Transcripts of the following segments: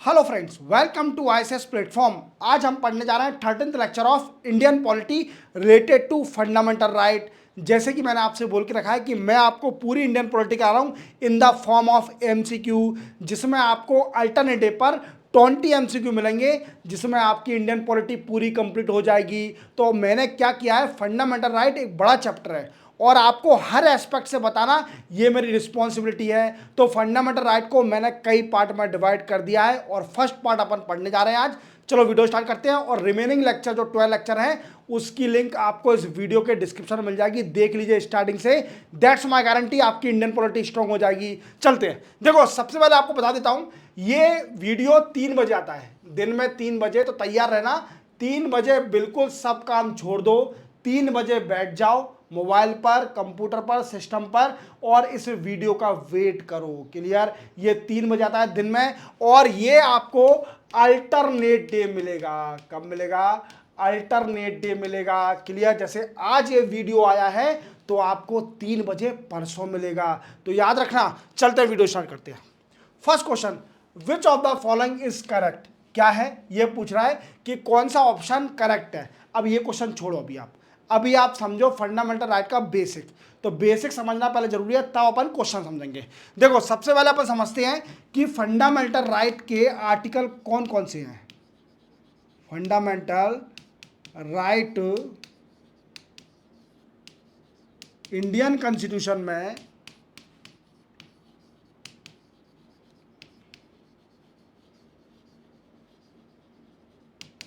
Hello friends, welcome to ISS platform. आज हम पढ़ने जा रहे हैं 13th lecture of Indian polity related to fundamental right. जैसे कि मैंने आपसे बोल के रखा है कि मैं आपको पूरी इंडियन पॉलिटी करा रहा हूँ in the form of MCQ, जिसमें आपको अल्टरनेटिव पर 20 एमसीक्यू मिलेंगे, जिसमें आपकी इंडियन पॉलिटी पूरी कंप्लीट हो जाएगी। तो मैंने क्या किया है, फंडामेंटल राइट एक बड़ा चैप्टर है और आपको हर एस्पेक्ट से बताना ये मेरी रिस्पॉन्सिबिलिटी है। तो फंडामेंटल राइट को मैंने कई पार्ट में डिवाइड कर दिया है और फर्स्ट पार्ट अपन पढ़ने जा रहे हैं आज। चलो वीडियो स्टार्ट करते हैं और रिमेनिंग लेक्चर जो 12 लेक्चर हैं उसकी लिंक आपको इस वीडियो के डिस्क्रिप्शन में मिल जाएगी, देख लीजिए स्टार्टिंग से। दैट्स माय गारंटी, आपकी इंडियन पॉलिटी स्ट्रांग हो जाएगी। चलते हैं। देखो, सबसे पहले आपको बता देता हूं, ये वीडियो 3 बजे आता है, दिन में 3 बजे, तो तैयार रहना। 3 बजे बिल्कुल सब काम छोड़ दो, 3 बजे बैठ जाओ मोबाइल पर, कंप्यूटर पर, सिस्टम पर और इस वीडियो का वेट करो। क्लियर? ये 3 बजे आता है दिन में और ये आपको अल्टरनेट डे मिलेगा। कब मिलेगा? अल्टरनेट डे मिलेगा। क्लियर? जैसे आज ये वीडियो आया है तो आपको 3 बजे परसों मिलेगा, तो याद रखना। चलते वीडियो स्टार्ट करते हैं। First question, which of the following is correct? क्या है ये पूछ रहा है कि कौन सा ऑप्शन करेक्ट है। अब ये क्वेश्चन छोड़ो, अभी आप समझो फंडामेंटल राइट का बेसिक। तो बेसिक समझना पहले जरूरी है, तब अपन क्वेश्चन समझेंगे। देखो, सबसे पहले अपन समझते हैं कि फंडामेंटल राइट के आर्टिकल कौन कौन से हैं। फंडामेंटल राइट इंडियन कॉन्स्टिट्यूशन में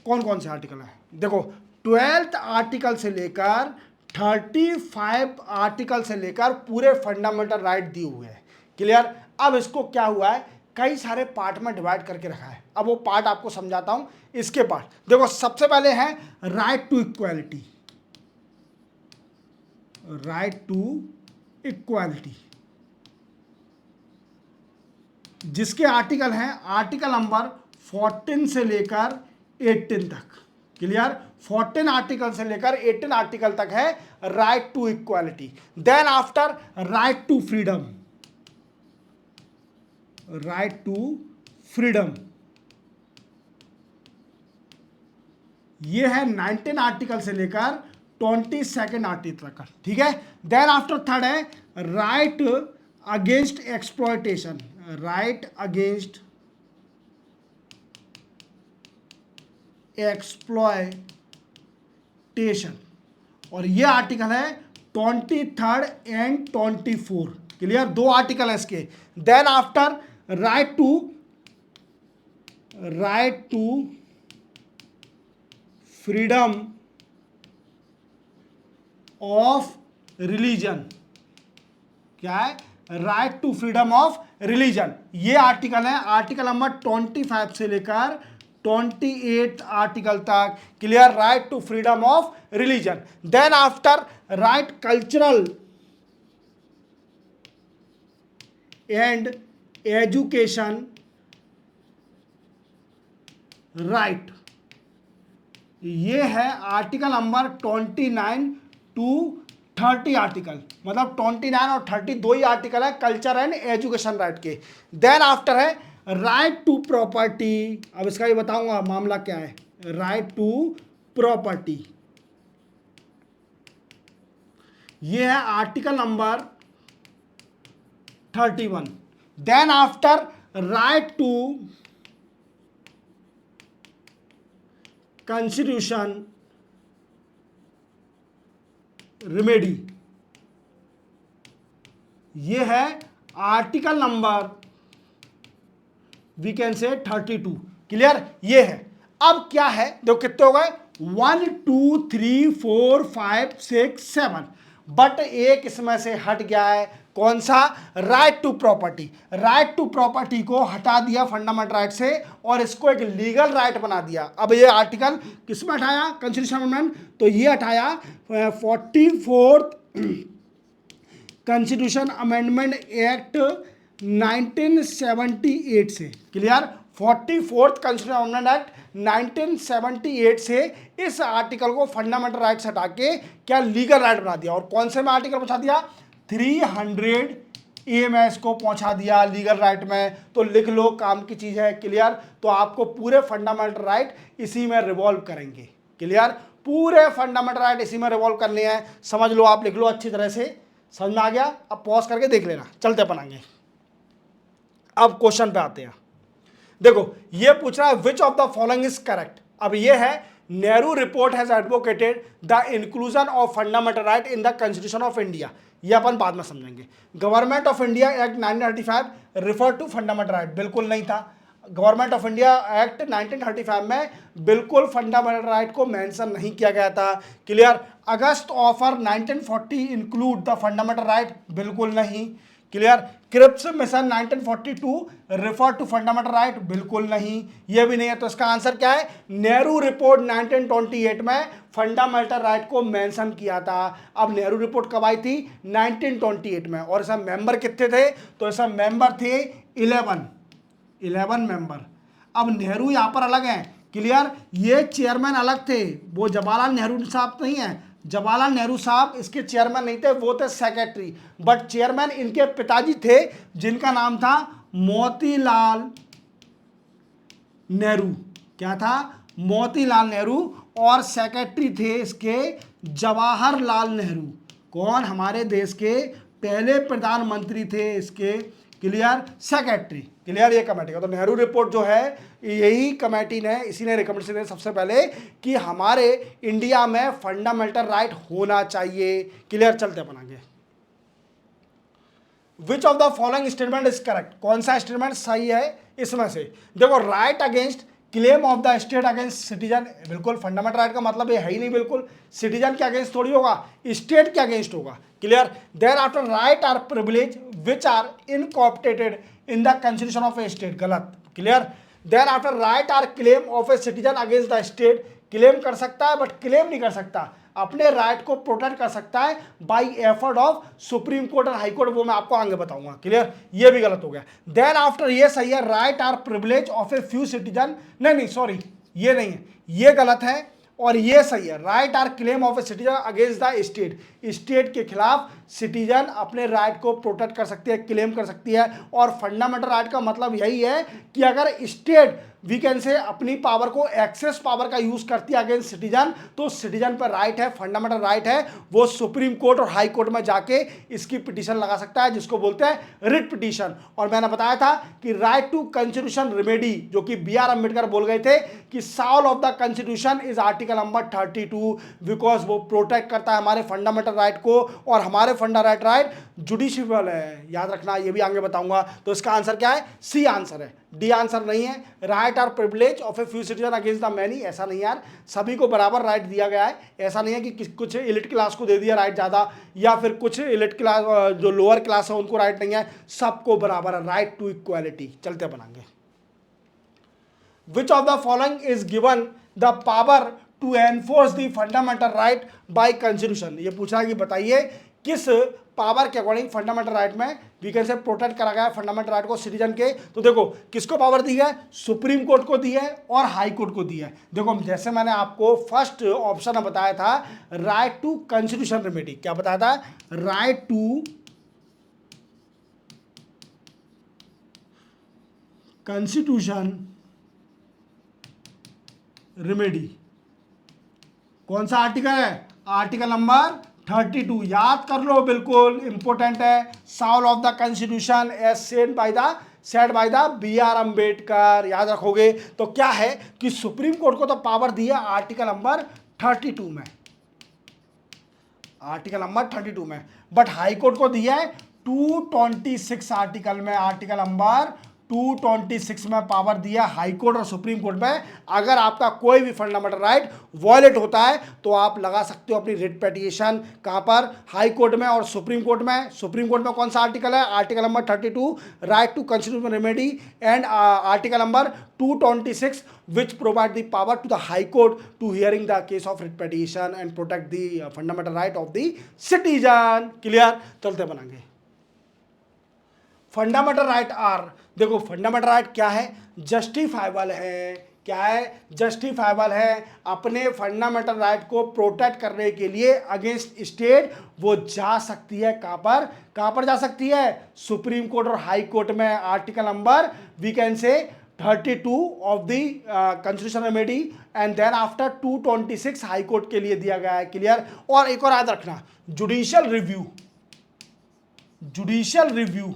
कौन कौन से आर्टिकल हैं? देखो, 12th आर्टिकल से लेकर 35 आर्टिकल से लेकर पूरे फंडामेंटल राइट दिए हुए हैं। क्लियर? अब इसको क्या हुआ है, कई सारे पार्ट में डिवाइड करके रखा है। अब वो पार्ट आपको समझाता हूं। इसके पार्ट देखो, सबसे पहले है right to equality. Right to equality, जिसके आर्टिकल हैं आर्टिकल नंबर 14 से लेकर 18 तक। क्लियर? 14 आर्टिकल से लेकर 18 आर्टिकल तक है right to equality. Then after right to freedom. Right to freedom ये है 19 आर्टिकल से लेकर 22 आर्टिकल तक। ठीक है? देन आफ्टर थर्ड है right against exploitation. Right against exploitation, और ये आर्टिकल है 23 एंड 24। क्लियर? 2 आर्टिकल है इसके। Then after right to freedom of religion. क्या है? Right to freedom of religion. ये आर्टिकल है आर्टिकल नंबर 25 से लेकर 28 आर्टिकल तक। Clear? Right to freedom of religion. Then after right cultural and education right, ये है आर्टिकल नंबर 29 टू 30 आर्टिकल। मतलब 29 और 30 दो ही आर्टिकल है कल्चर एंड एजुकेशन राइट के। देन आफ्टर है राइट टू प्रॉपर्टी। अब इसका भी बताऊंगा मामला क्या है। राइट टू प्रॉपर्टी, ये है article number 31। Then after right to constitution remedy, ये है article number we can say 32। Clear? ये है। अब क्या है, देखो कितने हो गए, 1 2 3 4 5 6 7, बट एक इसमें से हट गया है। कौन सा? Right to property. Right to property को हटा दिया फंडामेंटल राइट से और इसको एक लीगल राइट बना दिया। अब ये आर्टिकल किसमें हटाया? Constitution amendment. तो ये हटाया 44th कॉन्स्टिट्यूशन अमेंडमेंट एक्ट 1978 से। Clear? 44th constitution amendment act 1978 से इस आर्टिकल को फंडामेंटल राइट से हटा के क्या लीगल राइट बना दिया। और कौन से में आर्टिकल बचा दिया? 300 ईएमएस को पहुंचा दिया लीगल राइट में, तो लिख लो, काम की चीज़ है। क्लियर? तो आपको पूरे फंडामेंटल राइट इसी में रिवॉल्व करेंगे। क्लियर? पूरे फंडामेंटल राइट इसी में रिवॉल्व करने हैं। समझ लो, आप लिख लो अच्छी तरह से। समझ में आ गया? अब पॉज करके देख लेना। चलते अपन आगे, अब क्वेश्चन पे आते हैं। देखो ये पूछ रहा है which of the following is correct. अब ये है Nehru report has advocated the inclusion of fundamental right in the constitution of India. ये अपन बाद में समझेंगे। Government of India act 1935 refer to fundamental right, बिल्कुल नहीं था। गवर्नमेंट ऑफ इंडिया एक्ट 1935 में बिल्कुल फंडामेंटल राइट को मेंशन नहीं किया गया था। Clear? August offer 1940 include the fundamental right, बिल्कुल नहीं। Clear? Cripps mission 1942 refer to fundamental right, बिल्कुल नहीं, ये भी नहीं है। तो इसका आंसर क्या है? नेहरू रिपोर्ट 1928 में फंडामेंटल राइट को मेंशन किया था। अब नेहरू रिपोर्ट कब आई थी? 1928 में। और इसमें मेंबर कितने थे? तो इसमें मेंबर थे 11 मेंबर। अब नेहरू यहां पर अलग हैं। क्लियर? ये चेयरमैन अलग थे, वो जवाहरलाल नेहरू साहब नहीं है। जवाहरलाल नेहरू साहब इसके चेयरमैन नहीं थे, वो थे सेक्रेटरी। बट चेयरमैन इनके पिताजी थे, जिनका नाम था मोतीलाल नेहरू। क्या था? मोतीलाल नेहरू। और सेक्रेटरी थे इसके जवाहरलाल नेहरू। कौन? हमारे देश के पहले प्रधानमंत्री थे इसके। क्लियर? सेक्रेटरी। क्लियर? ये कमेटी का तो नेहरू रिपोर्ट जो है यही कमेटी ने, इसी ने रिकमेंडेशन दी सबसे पहले कि हमारे इंडिया में फंडामेंटल राइट होना चाहिए। क्लियर? चलते अपन आगे। विच of the following statement is correct? कौन सा स्टेटमेंट सही है इसमें से? देखो, right against claim of the state against citizen, बिल्कुल फंडामेंटल राइट का मतलब ये है ही नहीं। बिल्कुल सिटीजन के अगेंस्ट थोड़ी होगा, स्टेट के अगेंस्ट होगा। Clear? Thereafter right are privilege which are incorporated in the constitution of a state, गलत। Clear? Thereafter right are claim of a citizen against the state, claim कर सकता है but claim नहीं कर सकता, अपने right को protect कर सकता है bye effort of supreme court और हाई कोर्ट, वो मैं आपको आगे बताऊंगा। क्लियर? ये भी गलत हो गया। देन आफ्टर, ये सही है, right are privilege of a few citizen, नहीं सॉरी, ये नहीं है, ये गलत है। और ये सही है, right are claim of a citizen against the state, state के खिलाफ सिटीजन अपने राइट को प्रोटेक्ट कर सकती है, क्लेम कर सकती है। और फंडामेंटल राइट का मतलब यही है कि अगर स्टेट वी कैन से अपनी पावर को, एक्सेस पावर का यूज करती है अगेंस्ट सिटीजन, तो सिटीजन पर राइट है, फंडामेंटल राइट है, वो सुप्रीम कोर्ट और हाई कोर्ट में जाके इसकी पिटीशन लगा सकता है, जिसको बोलते हैं रिट पिटीशन। और मैंने बताया था कि राइट टू कॉन्स्टिट्यूशन रेमेडी, जो कि बी.आर. अम्बेडकर बोल गए थे कि Saul of the constitution is article number 32, because वो प्रोटेक्ट करता है हमारे फंडामेंटल राइट को। और हमारे फंडामेंटल राइट जुडिशियल है, याद रखना, ये भी आगे बताऊंगा। तो इसका आंसर क्या है? सी आंसर है, डी आंसर नहीं है। Right are privilege of a few citizen against the many, ऐसा नहीं यार, सभी को बराबर राइट दिया गया है। ऐसा नहीं है कि कुछ एलिट क्लास को दे दिया राइट ज़्यादा, या फिर कुछ एलिट क्लास जो लोअर क्लास है उनको राइट नहीं है, सबको बराबर है, राइट टू इक्वालिटी। चलते बनाएंगे। Which of the following is given the power to enforce the fundamental right by constitution? ये पूछा है कि बताइए किस पावर के अकॉर्डिंग फंडामेंटल राइट में वी कैन से प्रोटेक्ट करा गया फंडामेंटल राइट को सिटीजन के। तो देखो, किसको पावर दी है? सुप्रीम कोर्ट को दी है और हाई कोर्ट को दी है। देखो, जैसे मैंने आपको फर्स्ट ऑप्शन में बताया था, राइट टू कॉन्स्टिट्यूशन रेमेडी, क्या बताया था? राइट टू कॉन्स्टिट्यूशन रेमेडी, कौन सा आर्टिकल है? आर्टिकल नंबर 32, याद कर लो, बिल्कुल इंपॉर्टेंट है। Soul of the constitution as said by the B R. Ambedkar, याद रखोगे। तो क्या है कि सुप्रीम कोर्ट को तो पावर दी है आर्टिकल नंबर 32 में, आर्टिकल नंबर 32 में, बट हाई कोर्ट को दिया है 226 आर्टिकल में, आर्टिकल नंबर 226 में पावर दिया हाई कोर्ट और सुप्रीम कोर्ट में। अगर आपका कोई भी फंडामेंटल राइट वॉयलेट होता है तो आप लगा सकते हो अपनी रिट पिटीशन, कहां पर? हाई कोर्ट में और सुप्रीम कोर्ट में। सुप्रीम कोर्ट में कौन सा आर्टिकल है? Article number 32, right to constitution remedy, and article number 226 which provide the power to the high court to hearing the case of writ petition and protect the fundamental right of the citizen। Clear? चलते बनाएंगे। Fundamental right are, देखो fundamental right क्या है? Justifiable है, क्या है, justifiable है, अपने फंडामेंटल राइट को प्रोटेक्ट करने के लिए अगेंस्ट स्टेट वो जा सकती है। कहाँ पर जा सकती है, सुप्रीम कोर्ट और हाई कोर्ट में। Article number we can say 32 of the constitution remedy and then after 226 high court के लिए दिया गया है। क्लियर। और एक और याद रखना, जुडिशियल रिव्यू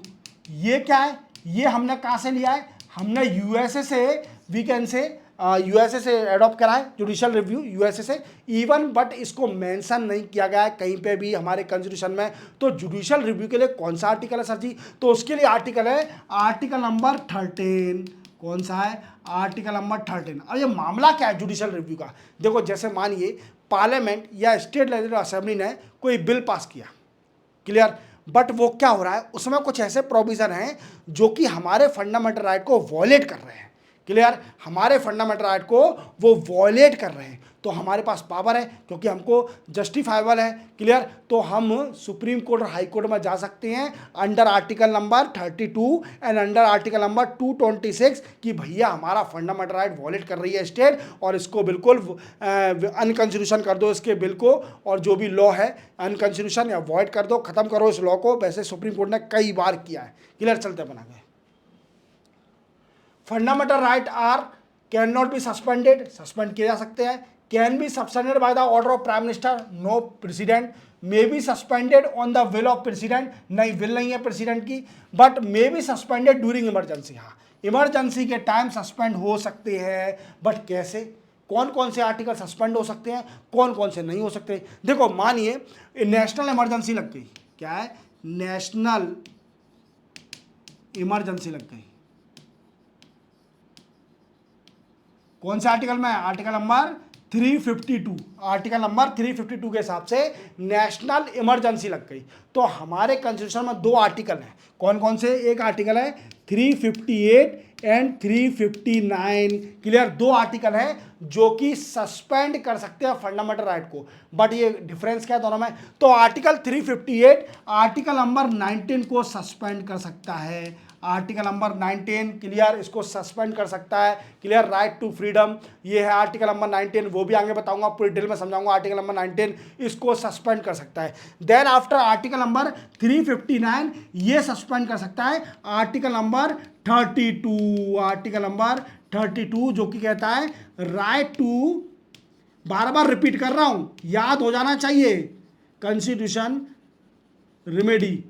ये क्या है, ये हमने कहाँ से लिया है, हमने यूएसए से, वी कैन से यूएसए से एडॉप्ट करा है जुडिशियल रिव्यू, यूएसए से इवन, बट इसको मेंशन नहीं किया गया है कहीं पे भी हमारे कॉन्स्टिट्यूशन में। तो जुडिशियल रिव्यू के लिए कौन सा आर्टिकल है सर जी, तो उसके लिए आर्टिकल है आर्टिकल नंबर 13। कौन सा है, आर्टिकल नंबर 13। अब ये मामला क्या है जुडिशियल रिव्यू का, देखो जैसे मानिए पार्लियामेंट या स्टेट लेजिस्लेटिव असेंबली ने कोई बिल पास किया। क्लियर। बट वो क्या हो रहा है, उसमें कुछ ऐसे प्रोविजन हैं जो कि हमारे फंडामेंटल राइट को वॉयलेट कर रहे हैं। क्लियर। हमारे फंडामेंटल राइट को वो वॉयलेट कर रहे हैं, तो हमारे पास पावर है क्योंकि हमको जस्टिफाइबल है। क्लियर। तो हम सुप्रीम कोर्ट और हाई कोर्ट में जा सकते हैं under article number 32 and under article number 226 कि भैया हमारा फंडामेंटल राइट वॉयलेट कर रही है स्टेट, और इसको बिल्कुल अनकॉन्स्टिट्यूशन कर दो इसके बिल को, और जो भी लॉ है अनकॉन्स्टिट्यूशन या वॉइड कर दो, खत्म करो इस लॉ को। वैसे सुप्रीम कोर्ट ने कई बार किया है। क्लियर। चलते बना गए। Fundamental right are can not be suspended, suspend किए जा सकते हैं। Can be suspended by the order of prime minister, no president. May be suspended on the will of president, नहीं विल नहीं है प्रेसिडेंट की, but may be suspended during emergency. हाँ, emergency के टाइम सस्पेंड हो सकते हैं, बट कैसे, कौन कौन से आर्टिकल सस्पेंड हो सकते हैं, कौन कौन से नहीं हो सकते। देखो मानिए नेशनल इमरजेंसी लग गई, क्या है, नेशनल इमरजेंसी लग गई, कौन से आर्टिकल में, आर्टिकल नंबर 352, आर्टिकल नंबर 352 के हिसाब से नेशनल इमरजेंसी लग गई। तो हमारे कॉन्स्टिट्यूशन में दो आर्टिकल हैं, कौन कौन से, एक आर्टिकल है 358 एंड 359। क्लियर। दो आर्टिकल हैं जो कि सस्पेंड कर सकते हैं फंडामेंटल राइट को, बट ये डिफरेंस क्या है दोनों में, तो आर्टिकल 358 आर्टिकल नंबर 19 को सस्पेंड कर सकता है। आर्टिकल नंबर 19 क्लियर, इसको सस्पेंड कर सकता है। क्लियर। राइट टू फ्रीडम, ये है आर्टिकल नंबर 19, वो भी आगे बताऊंगा, पूरी डिटेल में समझाऊंगा। आर्टिकल नंबर 19 इसको सस्पेंड कर सकता है। देन आफ्टर आर्टिकल नंबर 359 ये सस्पेंड कर सकता है आर्टिकल नंबर 32, आर्टिकल नंबर 32 जो कि कहता है राइट टू, बार बार रिपीट कर रहा हूं, याद हो जाना चाहिए, constitution remedy.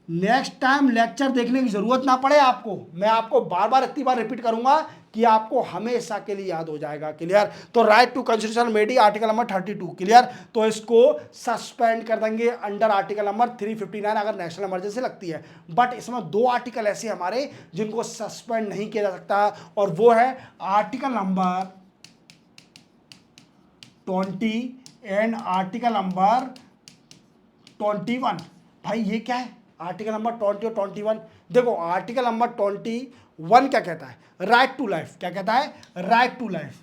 Next time lecture देखने की जरूरत ना पड़े आपको, मैं आपको बार बार इतनी बार रिपीट करूंगा कि आपको हमेशा के लिए याद हो जाएगा। क्लियर। तो right to constitution remedy article number 32। Clear. तो इसको सस्पेंड कर देंगे अंडर आर्टिकल नंबर 359 अगर नेशनल इमरजेंसी लगती है। बट इसमें दो आर्टिकल ऐसे हमारे जिनको सस्पेंड नहीं किया जा सकता, और वो है article number 20 and article number 21। भाई ये क्या है, आर्टिकल नंबर 20 और 21। देखो आर्टिकल नंबर 21 क्या कहता है, राइट टू लाइफ, क्या कहता है, right to life,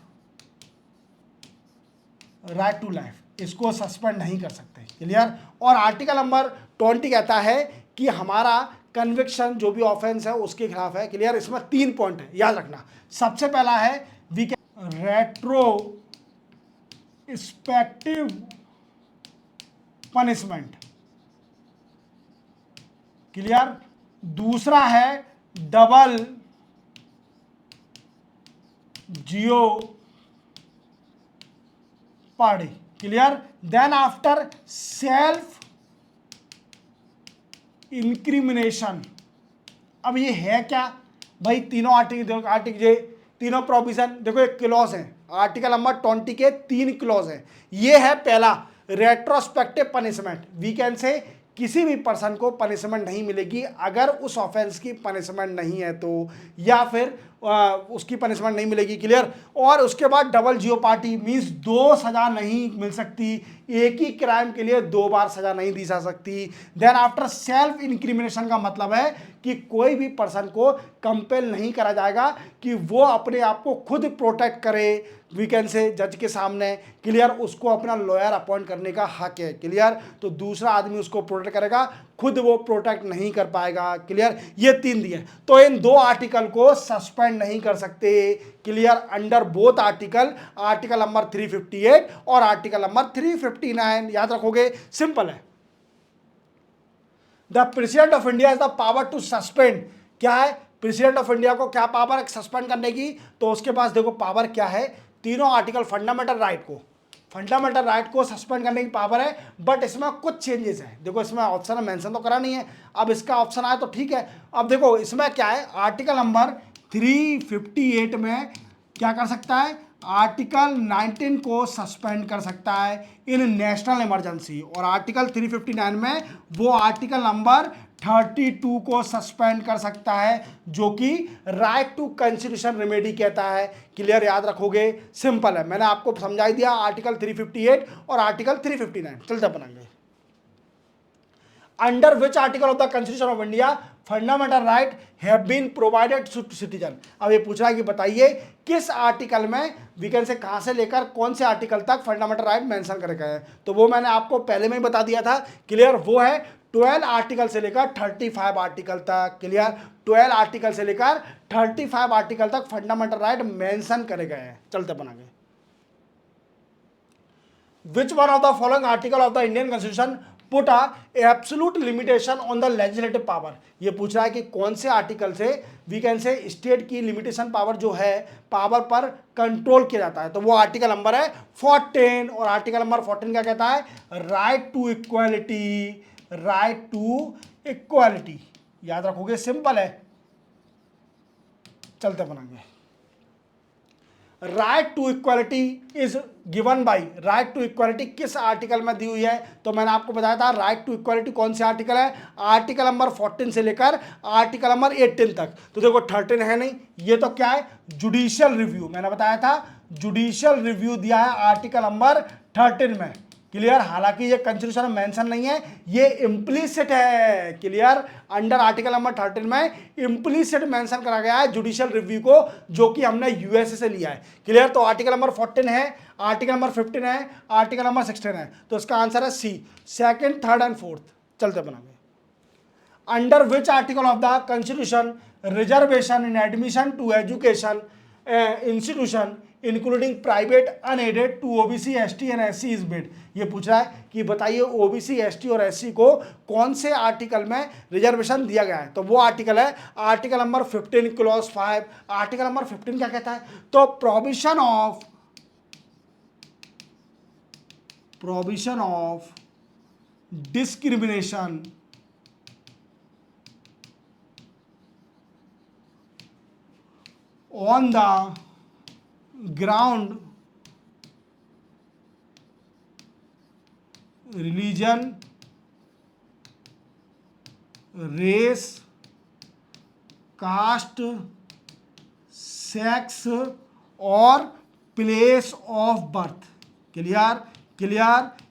right to life, इसको सस्पेंड नहीं कर सकते। क्लियर। और आर्टिकल नंबर 20 कहता है कि हमारा कन्विक्शन जो भी ऑफेंस है उसके खिलाफ है। क्लियर। इसमें 3 पॉइंट है, याद रखना। सबसे पहला है we can retrospective punishment. Clear. दूसरा है double jeopardy. Clear. Then after self incrimination. अब ये है क्या भाई, तीनों आर्टिकल तीनों प्रोविजन देखो, एक क्लॉज है आर्टिकल नंबर 20 के 3 क्लॉज है। ये है पहला रेट्रोस्पेक्टिव पनिशमेंट, वी कैन से किसी भी पर्सन को पनिशमेंट नहीं मिलेगी अगर उस ऑफेंस की पनिशमेंट नहीं है तो, या फिर उसकी पनिशमेंट नहीं मिलेगी। क्लियर। और उसके बाद डबल जियो पार्टी मीन्स 2 सजा नहीं मिल सकती, एक ही क्राइम के लिए 2 बार सजा नहीं दी जा सकती। देन आफ्टर सेल्फ इंक्रिमिनेशन का मतलब है कि कोई भी पर्सन को कंपेल नहीं करा जाएगा कि वो अपने आप को खुद प्रोटेक्ट करे, वीकेंड से जज के सामने। क्लियर। उसको अपना लॉयर अपॉइंट करने का हक है। क्लियर। तो दूसरा आदमी उसको प्रोटेक्ट करेगा, खुद वो प्रोटेक्ट नहीं कर पाएगा। क्लियर, ये 3 दिए, तो इन 2 आर्टिकल को सस्पेंड नहीं कर सकते। Clear, under both article, article number 358 और आर्टिकल नंबर 359। याद रखोगे, सिंपल है। The president of India is the power to suspend. क्या है प्रेसिडेंट ऑफ इंडिया को क्या पावर है सस्पेंड करने की? तो उसके पास देखो पावर क्या है, तीनों आर्टिकल फंडामेंटल राइट को सस्पेंड करने की पावर है। बट इसमें कुछ चेंजेस है। देखो इसमें ऑप्शन मेंशन तो करा नहीं है, अब इसका ऑप्शन आया तो ठीक है। अब देखो इसमें क्या है, आर्टिकल नंबर 358 में क्या कर सकता है, आर्टिकल 19 को सस्पेंड कर सकता है इन नेशनल इमरजेंसी, और आर्टिकल 359 में वो आर्टिकल नंबर 32 को सस्पेंड कर सकता है, जो कि राइट टू कॉन्स्टिट्यूशन रेमेडी कहता है। क्लियर, याद रखोगे, सिंपल है, मैंने आपको समझा ही दिया। आर्टिकल 358 और आर्टिकल 359 चलते बनाएंगे। Under which article of the constitution of India fundamental right have been provided to citizen. अब ये पूछ रहा है कि बताइए किस आर्टिकल में वीकेंड से कहां से लेकर कौन से आर्टिकल तक फंडामेंटल राइट मेंशन करे गए हैं। तो वो मैंने आपको पहले में ही बता दिया था। क्लियर, वो है 12 आर्टिकल से लेकर 35 आर्टिकल तक। क्लियर, 12 आर्टिकल से लेकर 35 आर्टिकल तक फंडामेंटल राइट मेंशन करे गए हैं। चलते बनाएंगे। विच one of the following article of the Indian constitution put a absolute limitation on the legislative power. ये पूछ रहा है कि कौन से आर्टिकल से वी कैन से स्टेट की लिमिटेशन पावर जो है पावर पर कंट्रोल किया जाता है। तो वो आर्टिकल नंबर है 14, और आर्टिकल नंबर 14 क्या कहता है, राइट टू इक्वालिटी। याद रखोगे, सिंपल है, चलते बनाएंगे। Right to equality is given by, right to equality किस आर्टिकल में दी हुई है? तो मैंने आपको बताया था राइट टू इक्वालिटी कौन से आर्टिकल है, आर्टिकल नंबर 14 से लेकर आर्टिकल नंबर 18 तक। तो देखो 13 है नहीं, ये तो क्या है, जुडिशियल रिव्यू। मैंने बताया था जुडिशियल रिव्यू दिया है आर्टिकल नंबर 13 में। क्लियर, हालांकि ये कॉन्स्टिट्यूशन में मेंशन नहीं है, ये इम्प्लीसिट है। क्लियर, अंडर आर्टिकल नंबर 13 में इम्प्लीसिट मेंशन करा गया है जुडिशियल रिव्यू को, जो कि हमने यूएसए से लिया है। क्लियर, तो आर्टिकल नंबर 14 है, आर्टिकल नंबर 15 है, आर्टिकल नंबर 16 है। तो इसका आंसर है C, second, third and fourth. चलते बनाएंगे। Under which article of the constitution reservation in admission to education institution including private unaided to OBC, ST and SC is made. ये पूछ रहा है कि बताइए ओबीसी, एसटी और एससी को कौन से आर्टिकल में रिजर्वेशन दिया गया है? तो वो आर्टिकल है article number 15 clause 5। Article number 15 क्या कहता है? तो provision of discrimination on the ground religion, race, caste, sex और प्लेस ऑफ बर्थ। क्लियर,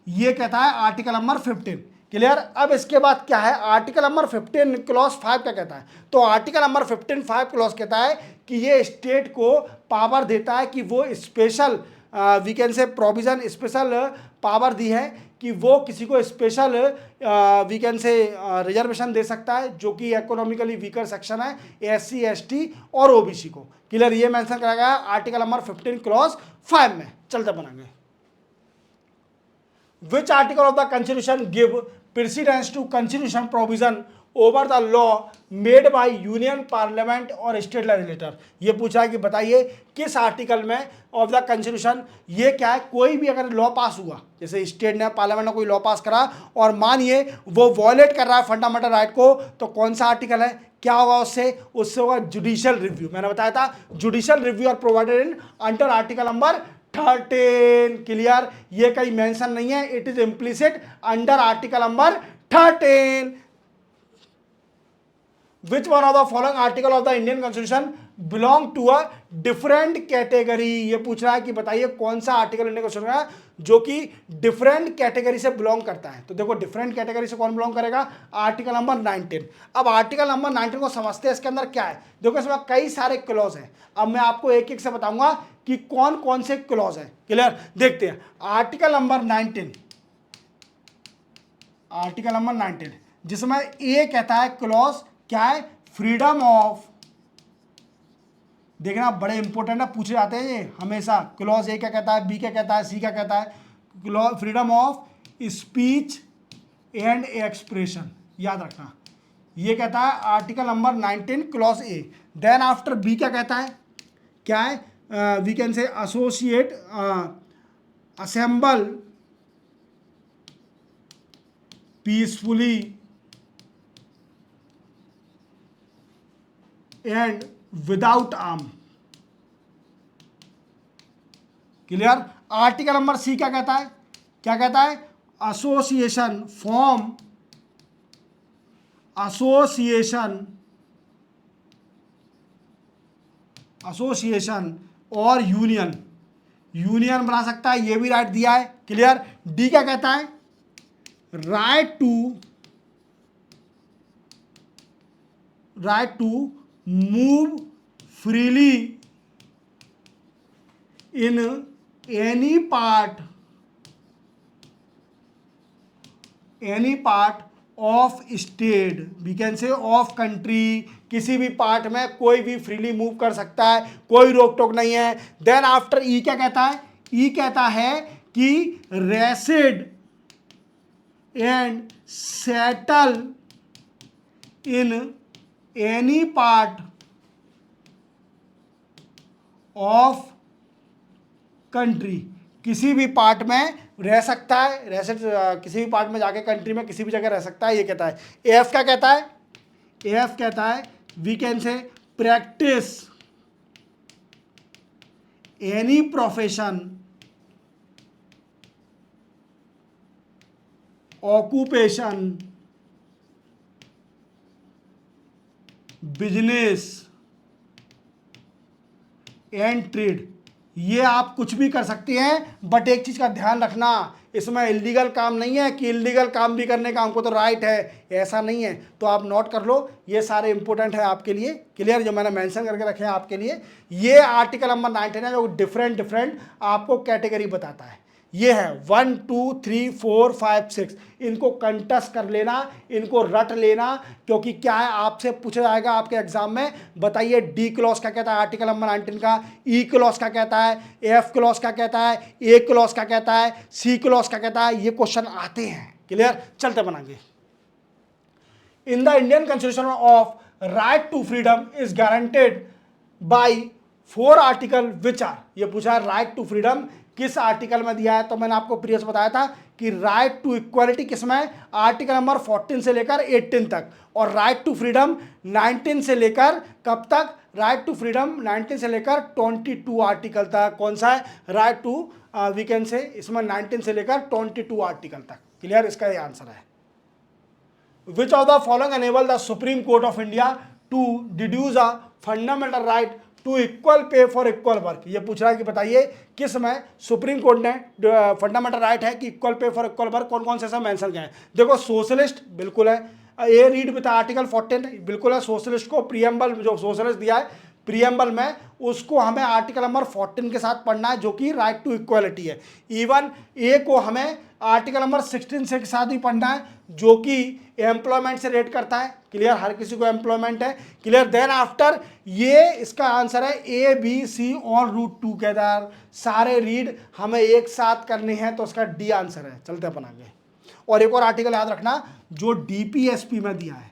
ये कहता है आर्टिकल नंबर 15। क्लियर, अब इसके बाद क्या है, आर्टिकल नंबर 15 क्लॉज 5 क्या कहता है? तो आर्टिकल नंबर 15 5 क्लॉज कहता है कि ये स्टेट को पावर देता है कि वो special we can say provision, special power दी है कि वो किसी को special we can say reservation दे सकता है, जो कि इकोनॉमिकली वीकर सेक्शन है, एससी, एसटी और ओबीसी को। क्लियर, ये मेंशन करा गया आर्टिकल नंबर 15 क्लॉज 5 में। चलते बनाएंगे। Which article of the Constitution give precedence to Constitution provision over the law made by Union Parliament और State Legislature? ये पूछा है कि बताइए किस आर्टिकल में ऑफ द कॉन्स्टिट्यूशन ये क्या है, कोई भी अगर लॉ पास हुआ, जैसे स्टेट ने, पार्लियामेंट ने कोई लॉ पास करा और मानिए वो वॉयलेट कर रहा है फंडामेंटल राइट को, तो कौन सा आर्टिकल है, क्या होगा उससे होगा जुडिशियल रिव्यू। मैंने बताया था जुडिशियल रिव्यू और provided in under article number 13। Clear, ये कहीं मेंशन नहीं है, it is implicit under article number 13। Which one of the following article of the Indian constitution belong to a different category? ये पूछ रहा है कि बताइए कौन सा आर्टिकल इंडियन कॉन्स्टिट्यूशन है जो कि डिफरेंट कैटेगरी से बिलोंग करता है। तो देखो डिफरेंट कैटेगरी से कौन बिलोंग करेगा, आर्टिकल नंबर 19। अब आर्टिकल नंबर 19 को समझते हैं, इसके अंदर क्या है। देखो इसमें कई सारे क्लॉज हैं, अब मैं आपको एक एक से बताऊंगा कि कौन कौन से क्लॉज हैं। क्लियर, देखते हैं आर्टिकल नंबर 19। आर्टिकल नंबर 19 जिसमें ए कहता है क्लॉज क्या है, फ्रीडम ऑफ, देखना बड़े इंपॉर्टेंट है, पूछे जाते हैं ये हमेशा, क्लॉज ए क्या कहता है, बी क्या कहता है, सी क्या कहता है, clause freedom of speech and expression, याद रखना। ये कहता है article number 19 clause A. Then after B क्या कहता है, क्या है, we can say associate, assemble peacefully and without arm. Clear. Article number C क्या कहता है, क्या कहता है, एसोसिएशन फॉर्म, एसोसिएशन और यूनियन, यूनियन बना सकता है, ये भी राइट दिया है। क्लियर। डी क्या कहता है, right to move freely in any part of state, we can say of country, किसी भी पार्ट में कोई भी फ्रीली मूव कर सकता है, कोई रोक टोक नहीं है। देन आफ्टर ई क्या कहता है, ई कहता है कि reside and settle in any part of country, किसी भी पार्ट में रह सकता है, रेसिड किसी भी पार्ट में जाके कंट्री में किसी भी जगह रह सकता है, ये कहता है। एफ क्या कहता है, एफ कहता है we can say practice any profession, occupation, business and trade. ये आप कुछ भी कर सकते हैं, बट एक चीज़ का ध्यान रखना, इसमें इलीगल काम नहीं है कि इलीगल काम भी करने का हमको तो राइट है, ऐसा नहीं है। तो आप नोट कर लो, ये सारे इंपॉर्टेंट है आपके लिए। क्लियर, जो मैंने मेंशन करके रखे हैं आपके लिए। ये आर्टिकल नंबर 19 है जो डिफरेंट आपको कैटेगरी बताता है। ये है 1 2 3 4 5 6, इनको कंटस्ट कर लेना, इनको रट लेना, क्योंकि क्या है आपसे पूछा जाएगा आपके एग्जाम में। बताइए डी क्लॉज क्या कहता है आर्टिकल नंबर 19 का, ई क्लॉज क्या कहता है, एफ क्लॉज क्या कहता है, ए क्लॉज क्या कहता है, सी क्लॉज क्या कहता है, ये क्वेश्चन आते हैं। क्लियर, चलते बनाएंगे। In the Indian constitution of right to freedom is guaranteed by 4 article which are, ये पूछा है राइट टू फ्रीडम किस आर्टिकल में दिया है। तो मैंने आपको प्रीवियस बताया था कि राइट टू इक्वालिटी किसमें है, आर्टिकल नंबर 14 से लेकर 18 तक, और राइट टू फ्रीडम 19 से लेकर कब तक, राइट टू फ्रीडम 19 से लेकर 22 आर्टिकल तक। कौन सा है, राइट टू वी कैन से, इसमें 19 से लेकर 22 आर्टिकल तक। क्लियर, इसका ये आंसर है। Which of the following enable the supreme court of India to deduce a fundamental right to equal pay for equal work. ये पूछ रहा है कि बताइए किस में सुप्रीम कोर्ट ने फंडामेंटल राइट है कि equal pay for equal work, कौन कौन से ऐसा मेंशन किया है। देखो सोशलिस्ट बिल्कुल है, ये रीड विद आर्टिकल 14 बिल्कुल है। सोशलिस्ट को प्रीएम्बल जो सोशलिस्ट दिया है प्रीएम्बल में, उसको हमें आर्टिकल नंबर 14 के साथ पढ़ना है जो कि राइट टू इक्वलिटी है। इवन ए को हमें आर्टिकल नंबर 16 से के साथ ही पढ़ना है जो कि एम्प्लॉयमेंट से रेट करता है। क्लियर, हर किसी को एम्प्लॉयमेंट है। क्लियर। देन आफ्टर ये इसका आंसर है ए बी सी और रूट टूगेदर, सारे रीड हमें एक साथ करने हैं, तो उसका डी आंसर है। चलते अपन आगे। और एक और आर्टिकल याद रखना जो डीपीएसपी में दिया है,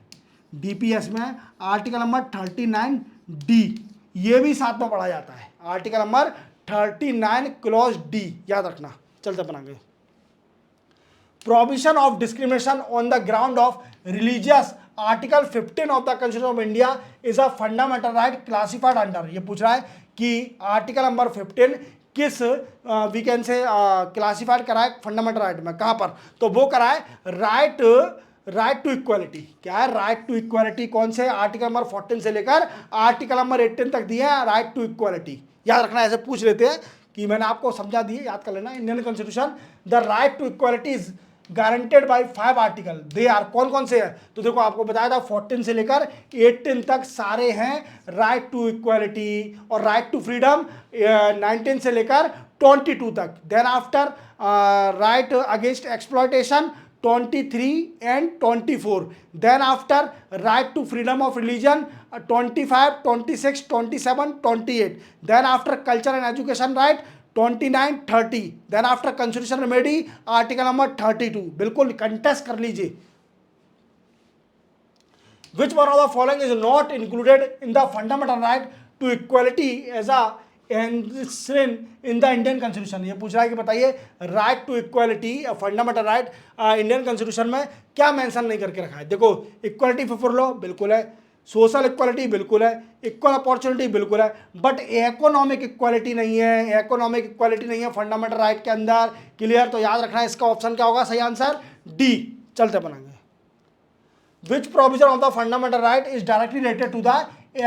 डीपीएस में आर्टिकल नंबर 39 डी, ये भी साथ में पढ़ा जाता है। आर्टिकल नंबर 39 क्लॉज डी याद रखना। चलते अपन आगे। Provision of discrimination on the ground of religious, article 15 of the constitution of India is a fundamental right classified under. ये पूछ रहा है कि आर्टिकल नंबर 15 किस वी कैन से क्लासिफाइड करा है फंडामेंटल राइट में, कहाँ पर, तो वो करा है राइट टू इक्वालिटी। क्या है राइट टू इक्वालिटी, कौन से, आर्टिकल नंबर 14 से लेकर आर्टिकल नंबर 18 तक दिए हैं राइट टू इक्वालिटी। याद रखना, ऐसे पूछ लेते हैं कि मैंने आपको समझा दिए, याद कर लेना। Indian constitution the right to equality is guaranteed by 5 article, they are, कौन कौन से हैं, तो देखो आपको बताया था 14 से लेकर 18 तक सारे हैं राइट टू इक्वालिटी, और राइट टू फ्रीडम 19 से लेकर 22 तक। Then after right against exploitation 23 and 24. Then after right to freedom of religion 25, 26, 27, 28. Then after culture and education right 29, 30. Then after constitutional remedy article number 32. बिल्कुल contest कर लीजिए. Which one of the following is not included in the fundamental right to equality as a enshrined in the Indian Constitution? ये पूछ रहा है कि बताइए right to equality fundamental right Indian constitution में क्या मेंशन नहीं करके रखा है. देखो इक्वालिटी फॉर लॉ बिल्कुल है, सोशल इक्वालिटी बिल्कुल है, इक्वल अपॉर्चुनिटी बिल्कुल है, बट इकोनॉमिक इक्वालिटी नहीं है. इकोनॉमिक इक्वालिटी नहीं है फंडामेंटल राइट के अंदर. क्लियर? तो याद रखना है इसका ऑप्शन क्या होगा सही आंसर डी. चलते बनाएंगे. Which provision of the fundamental right is directly related to the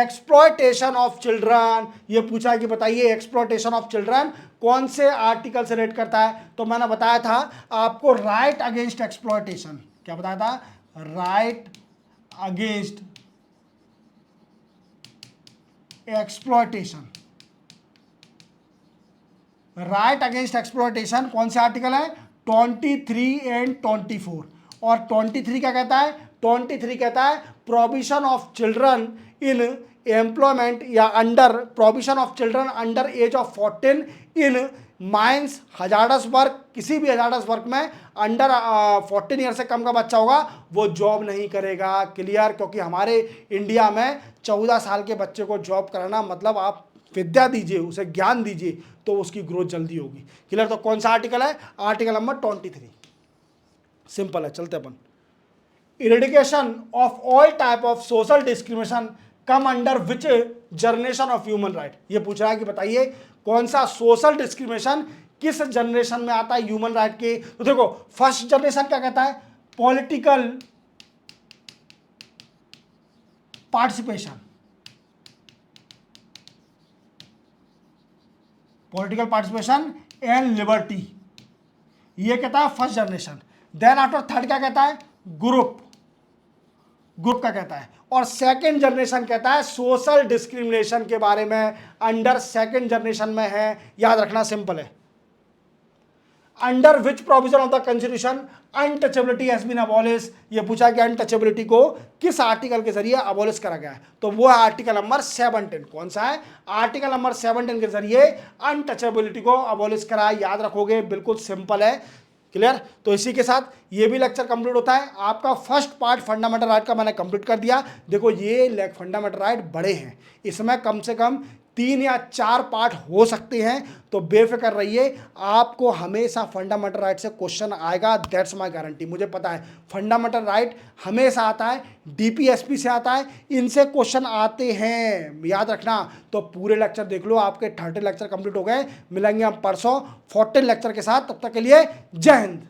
exploitation of children? ये पूछा है कि बताइए exploitation of children कौन से आर्टिकल से रिलेट करता है. तो मैंने बताया था आपको right against exploitation. क्या बताया था? right against exploitation. right against exploitation कौन से आर्टिकल है? 23 एंड 24. और 23 क्या कहता है? 23 कहता है provision of children in employment या under provision of children under age of 14 in mines hazardous work. किसी भी हजार्डस वर्क में अंडर 14 ईयर से कम का बच्चा होगा वो जॉब नहीं करेगा. क्लियर? क्योंकि हमारे इंडिया में 14 साल के बच्चे को जॉब कराना मतलब आप विद्या दीजिए, उसे ज्ञान दीजिए तो उसकी ग्रोथ जल्दी होगी. क्लियर? तो कौन सा आर्टिकल है? Article number 23. सिंपल है. चलते अपन. Eradication of all type of social discrimination come under which generation of human right? ये पूछ रहा है कि बताइए कौन सा सोशल डिस्क्रिमिनेशन किस जनरेशन में आता है ह्यूमन राइट के. तो देखो फर्स्ट जनरेशन क्या कहता है? Political participation. Political participation and liberty ये कहता है first generation. Then after third क्या कहता है? ग्रुप का कहता है. और सेकंड जनरेशन कहता है सोशल डिस्क्रिमिनेशन के बारे में अंडर सेकंड जनरेशन में है. याद रखना सिंपल है. Under which provision of the constitution untouchability has been abolish. ये पूछा कि अनटचेबिलिटी को किस आर्टिकल के जरिए अबॉलिश करा गया है. तो वो है आर्टिकल नंबर 17. कौन सा है? आर्टिकल नंबर 17 के जरिए अनटचेबिलिटी को अबॉलिश करा है. याद रखोगे बिल्कुल सिंपल है. क्लियर? तो इसी के साथ ये भी लेक्चर कंप्लीट होता है. आपका फर्स्ट पार्ट फंडामेंटल राइट का मैंने कंप्लीट कर दिया. देखो ये फंडामेंटल राइट बड़े हैं, इसमें कम से कम 3 या 4 पार्ट हो सकते हैं. तो बेफिक्र रहिए, आपको हमेशा फंडामेंटल राइट से क्वेश्चन आएगा. That's my guarantee. मुझे पता है फंडामेंटल राइट हमेशा आता है, डीपीएसपी से आता है, इनसे क्वेश्चन आते हैं. याद रखना. तो पूरे लेक्चर देख लो. आपके 30 लेक्चर कंप्लीट हो गए. मिलेंगे हम परसों 14 लेक्चर के साथ. तब तक के लिए जय हिंद.